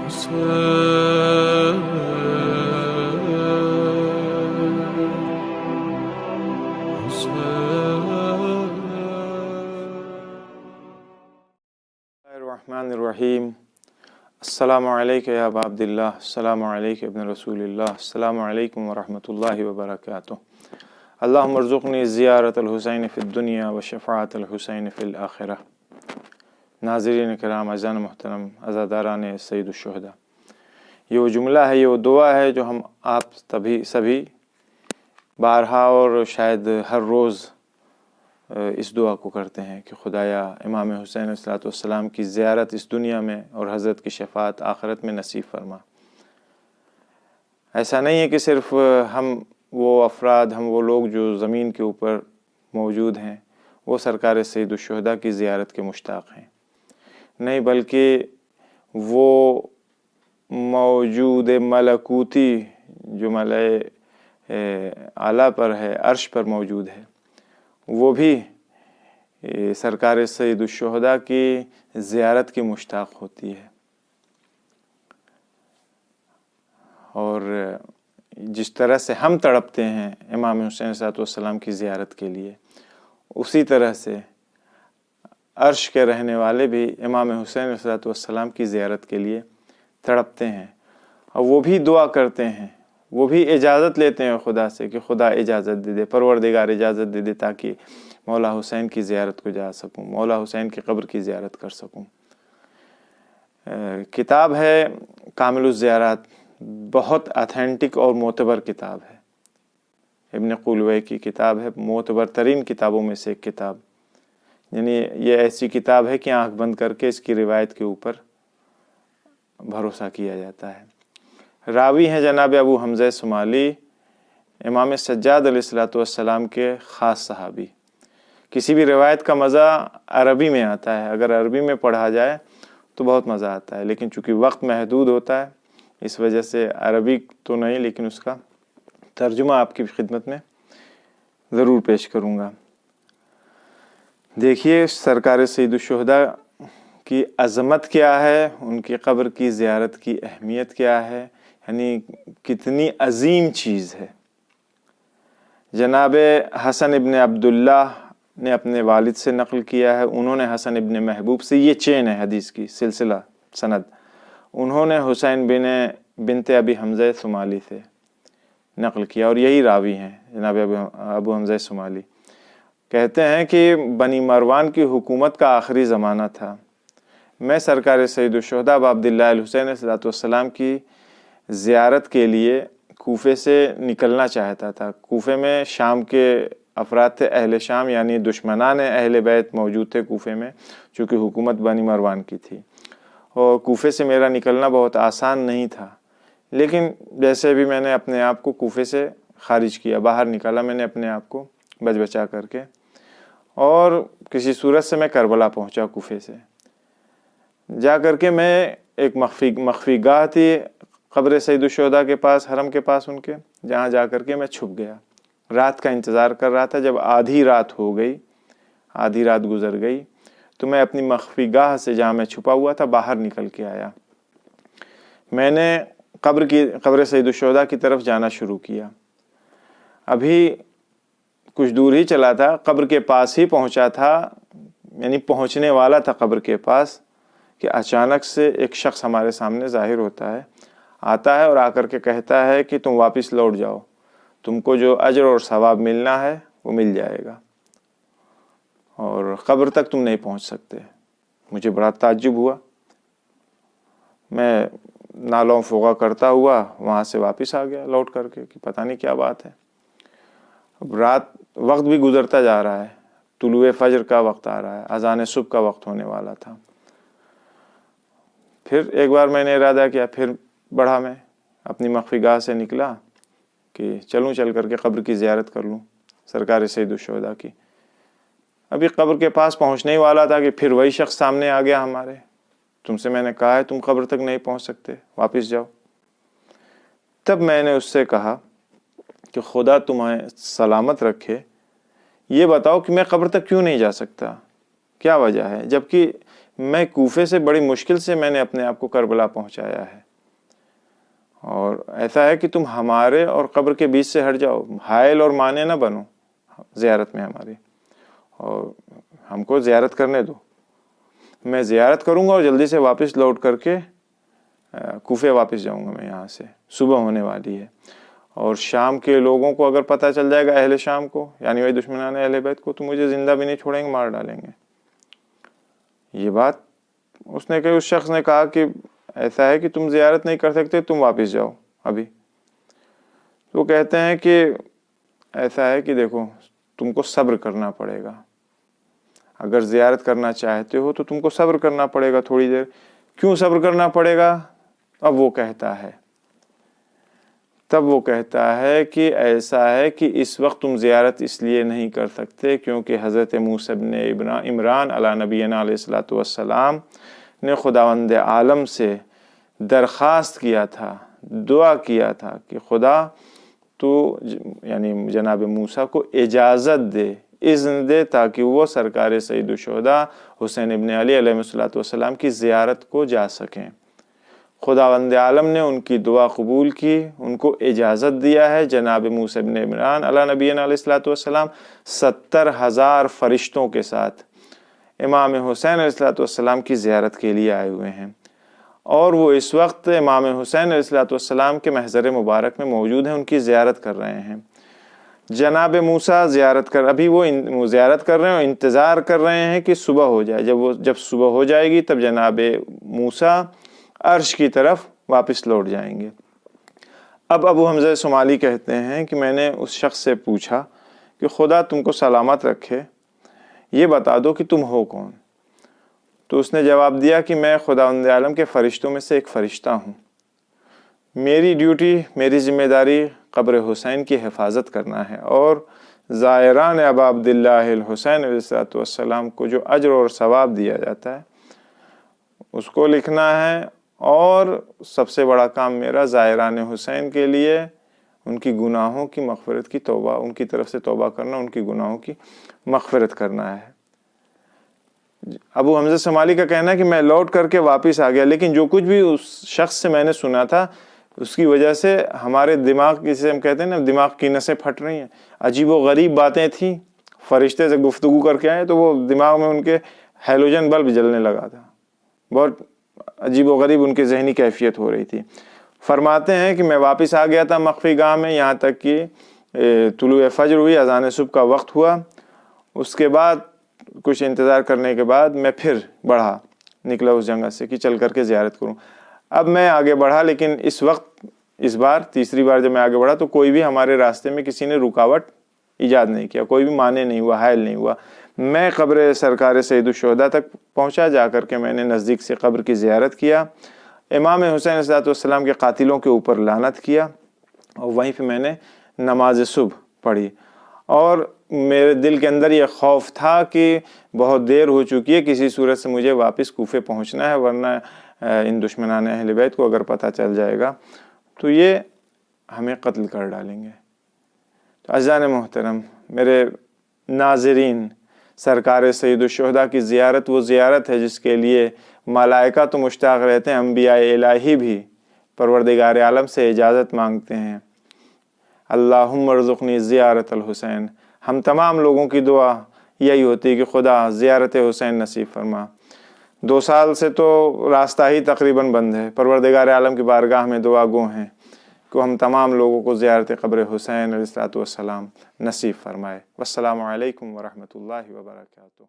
الرحمن الرحیم. السلام علیکم یا ابا عبداللہ، السلام علیکم ابن رسول اللہ، السلام علیکم ورحمۃ اللہ وبرکاتہ. اللہم ارزقنی زیارت الحسین فی الدنیا و شفاعت الحسین فی الآخرہ. ناظرین کرام، اعزان محترم، عزاداران سید الشہداء، یہ وہ جملہ ہے، یہ وہ دعا ہے جو ہم آپ سبھی بارہا اور شاید ہر روز اس دعا کو کرتے ہیں کہ خدایا امام حسین علیہ السلام کی زیارت اس دنیا میں اور حضرت کی شفاعت آخرت میں نصیب فرما. ایسا نہیں ہے کہ صرف ہم وہ افراد، ہم وہ لوگ جو زمین کے اوپر موجود ہیں وہ سرکار سید الشہداء کی زیارت کے مشتاق ہیں، نہیں بلکہ وہ موجود ملکوتی جو ملائے اعلیٰ پر ہے، عرش پر موجود ہے، وہ بھی سرکار سید الشہداء کی زیارت کی مشتاق ہوتی ہے. اور جس طرح سے ہم تڑپتے ہیں امام حسین علیہ السلام کی زیارت کے لیے، اسی طرح سے عرش کے رہنے والے بھی امام حسین علیہ السلام کی زیارت کے لیے تڑپتے ہیں، اور وہ بھی دعا کرتے ہیں، وہ بھی اجازت لیتے ہیں خدا سے کہ خدا اجازت دے دے، پروردگار اجازت دے دے تاکہ مولا حسین کی زیارت کو جا سکوں، مولا حسین کی قبر کی زیارت کر سکوں. کتاب ہے کامل الزیارات، بہت اتھینٹک اور معتبر کتاب ہے، ابن قولوی کی کتاب ہے، معتبر ترین کتابوں میں سے ایک کتاب. یعنی یہ ایسی کتاب ہے کہ آنکھ بند کر کے اس کی روایت کے اوپر بھروسہ کیا جاتا ہے. راوی ہیں جناب ابو حمزہ صومالی، امام سجاد علیہ السلام کے خاص صحابی. کسی بھی روایت کا مزہ عربی میں آتا ہے، اگر عربی میں پڑھا جائے تو بہت مزہ آتا ہے، لیکن چونکہ وقت محدود ہوتا ہے اس وجہ سے عربی تو نہیں، لیکن اس کا ترجمہ آپ کی خدمت میں ضرور پیش کروں گا. دیکھیے سرکار سید الشہداء کی عظمت کیا ہے، ان کی قبر کی زیارت کی اہمیت کیا ہے، یعنی کتنی عظیم چیز ہے. جناب حسن ابن عبداللہ نے اپنے والد سے نقل کیا ہے، انہوں نے حسن ابن محبوب سے، یہ چین ہے حدیث کی سلسلہ سند، انہوں نے حسین بنت ابی حمزہ صومالی سے نقل کیا، اور یہی راوی ہیں جناب ابو حمزہ صومالی. کہتے ہیں کہ بنی مروان کی حکومت کا آخری زمانہ تھا، میں سرکار سید الشہداء ابا عبداللہ الحسین علیہ السلام کی زیارت کے لیے کوفے سے نکلنا چاہتا تھا. کوفے میں شام کے افراد تھے، اہل شام، یعنی دشمنان اہل بیت موجود تھے کوفے میں، چونکہ حکومت بنی مروان کی تھی، اور کوفے سے میرا نکلنا بہت آسان نہیں تھا. لیکن جیسے بھی میں نے اپنے آپ کو کوفے سے خارج کیا، باہر نکالا میں نے اپنے آپ کو بچا کر کے، اور کسی صورت سے میں کربلا پہنچا. کوفے سے جا کر کے میں ایک مخفی گاہ تھی قبر سید الشہداء کے پاس، حرم کے پاس ان کے، جہاں جا کر کے میں چھپ گیا. رات کا انتظار کر رہا تھا. جب آدھی رات ہو گئی، آدھی رات گزر گئی، تو میں اپنی مخفی گاہ سے جہاں میں چھپا ہوا تھا باہر نکل کے آیا. میں نے قبر سید الشہداء کی طرف جانا شروع کیا. ابھی کچھ دور ہی چلا تھا، قبر کے پاس ہی پہنچا تھا، یعنی پہنچنے والا تھا قبر کے پاس، کہ اچانک سے ایک شخص ہمارے سامنے ظاہر ہوتا ہے، آتا ہے اور آ کر کے کہتا ہے کہ تم واپس لوٹ جاؤ، تم کو جو اجر اور ثواب ملنا ہے وہ مل جائے گا، اور قبر تک تم نہیں پہنچ سکتے. مجھے بڑا تعجب ہوا. میں نالوں فغا کرتا ہوا وہاں سے واپس آ گیا لوٹ کر کے، کہ پتہ نہیں کیا بات ہے. اب وقت بھی گزرتا جا رہا ہے، طلوع فجر کا وقت آ رہا ہے، اذان صبح کا وقت ہونے والا تھا. پھر ایک بار میں نے ارادہ کیا، پھر بڑھا، میں اپنی مخفی گاہ سے نکلا کہ چل کر کے قبر کی زیارت کر لوں سرکار سید الشہداء کی. ابھی قبر کے پاس پہنچنے ہی والا تھا کہ پھر وہی شخص سامنے آ گیا ہمارے. تم سے میں نے کہا ہے تم قبر تک نہیں پہنچ سکتے، واپس جاؤ. تب میں نے اس سے کہا کہ خدا تمہیں سلامت رکھے، یہ بتاؤ کہ میں قبر تک کیوں نہیں جا سکتا، کیا وجہ ہے، جبکہ میں کوفے سے بڑی مشکل سے میں نے اپنے آپ کو کربلا پہنچایا ہے، اور ایسا ہے کہ تم ہمارے اور قبر کے بیچ سے ہٹ جاؤ، حائل اور مانع نہ بنو زیارت میں ہماری، اور ہم کو زیارت کرنے دو۔ میں زیارت کروں گا اور جلدی سے واپس لوٹ کر کے کوفے واپس جاؤں گا میں یہاں سے، صبح ہونے والی ہے، اور شام کے لوگوں کو اگر پتہ چل جائے گا، اہل شام کو، یعنی وہی دشمنان اہل بیت کو، تو مجھے زندہ بھی نہیں چھوڑیں گے، مار ڈالیں گے۔ یہ بات اس نے کہی، اس شخص نے کہا کہ ایسا ہے کہ تم زیارت نہیں کر سکتے، تم واپس جاؤ ابھی۔ تو کہتے ہیں کہ ایسا ہے کہ دیکھو تم کو صبر کرنا پڑے گا، اگر زیارت کرنا چاہتے ہو تو تم کو صبر کرنا پڑے گا تھوڑی دیر۔ کیوں صبر کرنا پڑے گا؟ تب وہ کہتا ہے کہ ایسا ہے کہ اس وقت تم زیارت اس لیے نہیں کر سکتے کیونکہ حضرت موسیٰ ابن عمران علی نبینا علیہ الصلوۃ والسلام نے خداوند عالم سے درخواست کیا تھا، دعا کیا تھا کہ خدا تو یعنی جناب موسیٰ کو اجازت دے، اذن دے، تاکہ وہ سرکار سید الشہداء حسین ابن علی علیہ الصلوۃ والسلام کی زیارت کو جا سکیں۔ خداوند عالم نے ان کی دعا قبول کی، ان کو اجازت دیا ہے، جناب موسیٰ ابن عمران علی نبینا علیہ الصلوۃ والسلام 70,000 فرشتوں کے ساتھ امام حسین علیہ الصلوۃ والسلام کی زیارت کے لیے آئے ہوئے ہیں، اور وہ اس وقت امام حسین علیہ الصلوۃ والسلام کے محضر مبارک میں موجود ہیں، ان کی زیارت کر رہے ہیں۔ جناب موسیٰ ابھی وہ زیارت کر رہے ہیں اور انتظار کر رہے ہیں کہ صبح ہو جائے۔ جب صبح ہو جائے گی تب جناب موسیٰ عرش کی طرف واپس لوٹ جائیں گے۔ اب ابو حمزہ صومالی کہتے ہیں کہ میں نے اس شخص سے پوچھا کہ خدا تم کو سلامت رکھے، یہ بتا دو کہ تم ہو کون؟ تو اس نے جواب دیا کہ میں خداوند عالم کے فرشتوں میں سے ایک فرشتہ ہوں، میری ڈیوٹی، میری ذمہ داری قبر حسین کی حفاظت کرنا ہے، اور زائران ابا عبداللہ الحسین علیہ السلام کو جو اجر اور ثواب دیا جاتا ہے اس کو لکھنا ہے، اور سب سے بڑا کام میرا زائران حسین کے لیے ان کی گناہوں کی مغفرت کی توبہ، ان کی طرف سے توبہ کرنا، ان کی گناہوں کی مغفرت کرنا ہے۔ ابو حمزہ صومالی کا کہنا ہے کہ میں لوٹ کر کے واپس آ گیا، لیکن جو کچھ بھی اس شخص سے میں نے سنا تھا اس کی وجہ سے ہمارے دماغ، جسے ہم کہتے ہیں نا دماغ کی نسیں پھٹ رہی ہیں، عجیب و غریب باتیں تھیں، فرشتے سے گفتگو کر کے آئے تو وہ دماغ میں ان کے ہیلوجن بلب جلنے لگا تھا، بہت عجیب و غریب ان کی ذہنی کیفیت ہو رہی تھی۔ فرماتے ہیں کہ میں واپس آ گیا تھا مخفی گاہ میں، یہاں تک کہ طلوع فجر ہوئی، اذان صبح کا وقت ہوا، اس کے بعد کچھ انتظار کرنے کے بعد میں پھر بڑھا، نکلا اس جگہ سے کہ چل کر کے زیارت کروں۔ اب میں آگے بڑھا، لیکن اس بار تیسری بار جب میں آگے بڑھا تو کوئی بھی ہمارے راستے میں کسی نے رکاوٹ ایجاد نہیں کیا، کوئی بھی مانع نہیں ہوا، حائل نہیں ہوا۔ میں قبر سرکار سید الشہداء تک پہنچا، جا کر کے میں نے نزدیک سے قبر کی زیارت کیا، امام حسین علیہ السلام کے قاتلوں کے اوپر لعنت کیا، اور وہیں پہ میں نے نماز صبح پڑھی، اور میرے دل کے اندر یہ خوف تھا کہ بہت دیر ہو چکی ہے، کسی صورت سے مجھے واپس کوفے پہنچنا ہے، ورنہ ان دشمنان اہل بیت کو اگر پتہ چل جائے گا تو یہ ہمیں قتل کر ڈالیں گے۔ تو عزیزان محترم، میرے ناظرین، سرکار سید الشہداء کی زیارت وہ زیارت ہے جس کے لیے ملائکہ تو مشتاق رہتے ہیں، انبیاء الہی بھی پروردگار عالم سے اجازت مانگتے ہیں، اللہم ارزقنی زیارت الحسین۔ ہم تمام لوگوں کی دعا یہی ہوتی ہے کہ خدا زیارت حسین نصیب فرما۔ 2 سال سے تو راستہ ہی تقریباً بند ہے، پروردگار عالم کی بارگاہ میں دعا گو ہیں کہ ہم تمام لوگوں کو زیارت قبر حسین علیہ السلام نصیب فرمائے۔ والسلام علیکم ورحمۃ اللہ وبرکاتہ۔